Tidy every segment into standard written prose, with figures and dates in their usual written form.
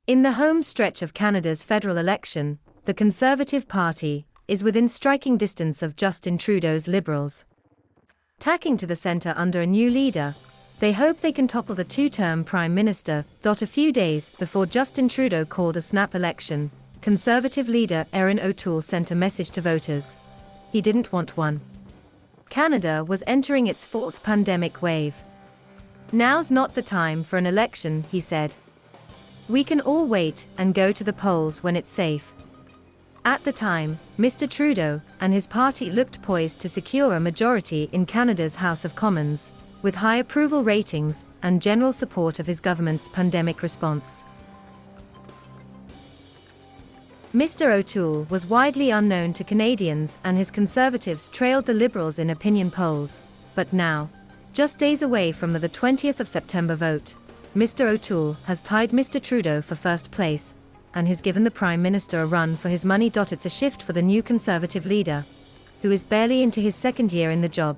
In the home stretch of Canada's federal election, the Conservative Party is within striking distance of Justin Trudeau's Liberals. Tacking to the centre under a new leader, they hope they can topple the two-term Prime Minister. A few days before Justin Trudeau called a snap election, Conservative leader Erin O'Toole sent a message to voters. He didn't want one. Canada was entering its fourth pandemic wave. Now's not the time for an election, he said. We can all wait and go to the polls when it's safe. At the time, Mr. Trudeau and his party looked poised to secure a majority in Canada's House of Commons, with high approval ratings and general support of his government's pandemic response. Mr. O'Toole was widely unknown to Canadians, and his Conservatives trailed the Liberals in opinion polls. But now, just days away from the 20th of September vote, Mr. O'Toole has tied Mr. Trudeau for first place, and has given the Prime Minister a run for his money. It's a shift for the new Conservative leader, who is barely into his second year in the job.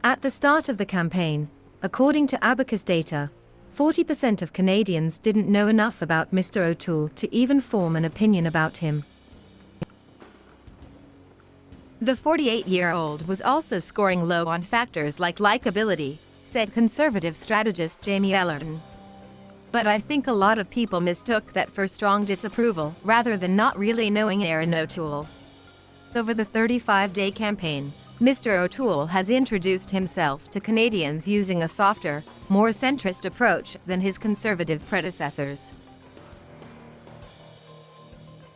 At the start of the campaign, according to Abacus data, 40% of Canadians didn't know enough about Mr. O'Toole to even form an opinion about him. The 48-year-old was also scoring low on factors like likability, said Conservative strategist Jamie Ellerton. But I think a lot of people mistook that for strong disapproval rather than not really knowing Erin O'Toole. Over the 35-day campaign, Mr. O'Toole has introduced himself to Canadians using a softer, more centrist approach than his Conservative predecessors.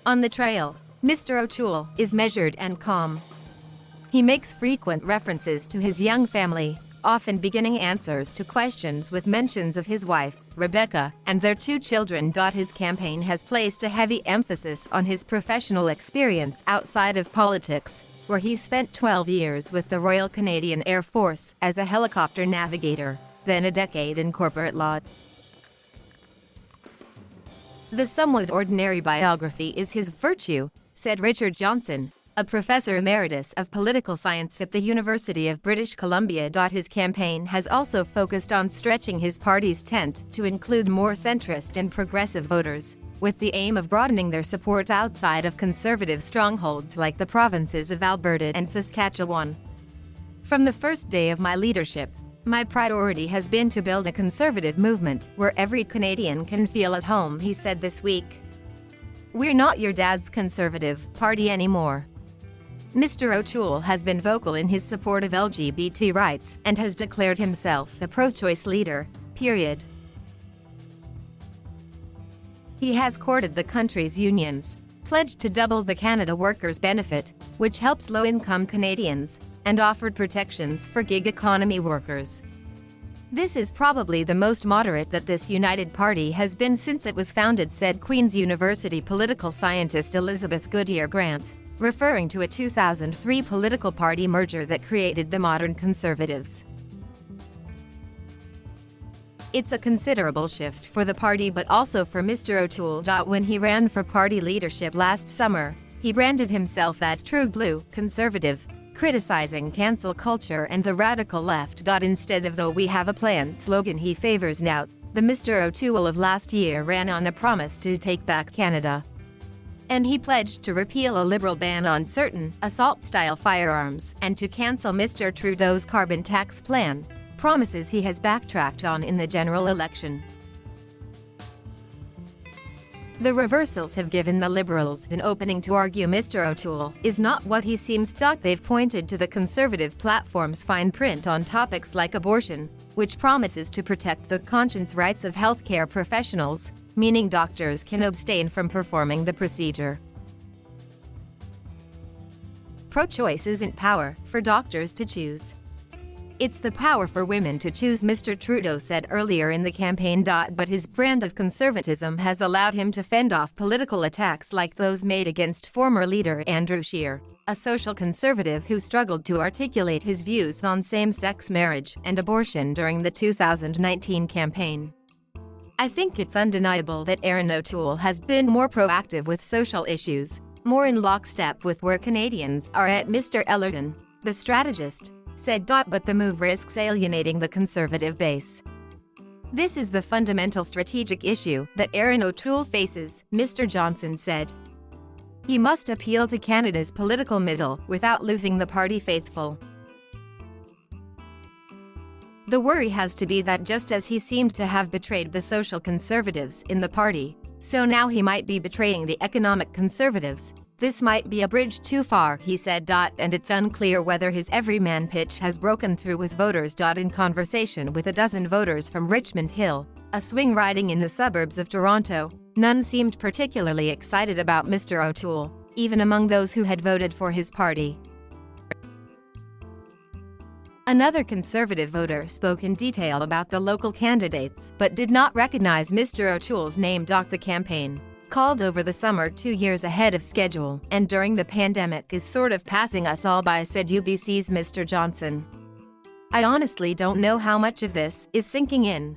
On the trail, Mr. O'Toole is measured and calm. He makes frequent references to his young family, often beginning answers to questions with mentions of his wife, Rebecca, and their two children. His campaign has placed a heavy emphasis on his professional experience outside of politics, where he spent 12 years with the Royal Canadian Air Force as a helicopter navigator, then a decade in corporate law. The somewhat ordinary biography is his virtue, said Richard Johnson, a professor emeritus of political science at the University of British Columbia. His campaign has also focused on stretching his party's tent to include more centrist and progressive voters, with the aim of broadening their support outside of Conservative strongholds like the provinces of Alberta and Saskatchewan. From the first day of my leadership, my priority has been to build a Conservative movement where every Canadian can feel at home, he said this week. We're not your dad's Conservative Party anymore. Mr. O'Toole has been vocal in his support of LGBT rights and has declared himself a pro-choice leader, period. He has courted the country's unions, pledged to double the Canada Workers' Benefit, which helps low-income Canadians, and offered protections for gig economy workers. This is probably the most moderate that this united party has been since it was founded, said Queen's University political scientist Elizabeth Goodyear Grant, referring to a 2003 political party merger that created the modern Conservatives. It's a considerable shift for the party, but also for Mr. O'Toole. When he ran for party leadership last summer, he branded himself as true blue Conservative, criticizing cancel culture and the radical left. Instead of the "We have a plan" slogan he favors now, the Mr. O'Toole of last year ran on a promise to take back Canada. And he pledged to repeal a Liberal ban on certain assault-style firearms and to cancel Mr. Trudeau's carbon tax plan, promises he has backtracked on in the general election. The reversals have given the Liberals an opening to argue Mr. O'Toole is not what he seems. They've pointed to the Conservative platform's fine print on topics like abortion, which promises to protect the conscience rights of healthcare professionals, meaning doctors can abstain from performing the procedure. Pro-choice isn't power for doctors to choose. It's the power for women to choose, Mr. Trudeau said earlier in the campaign. But his brand of conservatism has allowed him to fend off political attacks like those made against former leader Andrew Scheer, a social conservative who struggled to articulate his views on same-sex marriage and abortion during the 2019 campaign. I think it's undeniable that Erin O'Toole has been more proactive with social issues, more in lockstep with where Canadians are at, Mr. Ellerton, the strategist, said. But the move risks alienating the Conservative base. This is the fundamental strategic issue that Erin O'Toole faces, Mr. Johnson said. He must appeal to Canada's political middle without losing the party faithful. The worry has to be that just as he seemed to have betrayed the social conservatives in the party, so now he might be betraying the economic conservatives. This might be a bridge too far, he said. And it's unclear whether his everyman pitch has broken through with voters. In conversation with a dozen voters from Richmond Hill, a swing riding in the suburbs of Toronto, none seemed particularly excited about Mr. O'Toole, even among those who had voted for his party. Another Conservative voter spoke in detail about the local candidates but did not recognize Mr. O'Toole's name. The campaign, called over the summer 2 years ahead of schedule and during the pandemic, is sort of passing us all by, said UBC's Mr. Johnson. I honestly don't know how much of this is sinking in.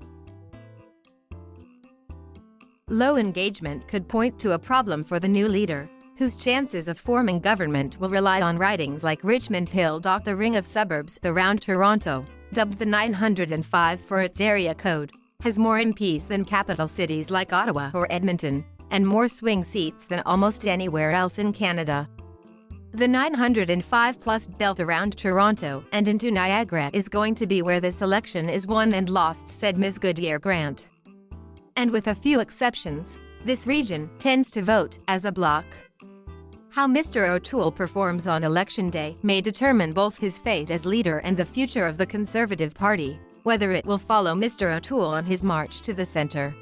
Low engagement could point to a problem for the new leader, whose chances of forming government will rely on ridings like Richmond Hill. The ring of suburbs around Toronto, dubbed the 905 for its area code, has more MPs than capital cities like Ottawa or Edmonton, and more swing seats than almost anywhere else in Canada. The 905-plus belt around Toronto and into Niagara is going to be where this election is won and lost, said Ms. Goodyear-Grant. And with a few exceptions, this region tends to vote as a bloc. How Mr. O'Toole performs on Election Day may determine both his fate as leader and the future of the Conservative Party, whether it will follow Mr. O'Toole on his march to the centre.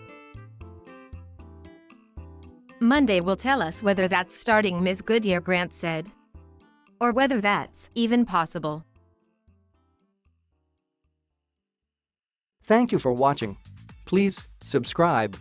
Monday will tell us whether that's starting, Ms. Goodyear-Grant said, or whether that's even possible. Thank you for watching. Please subscribe.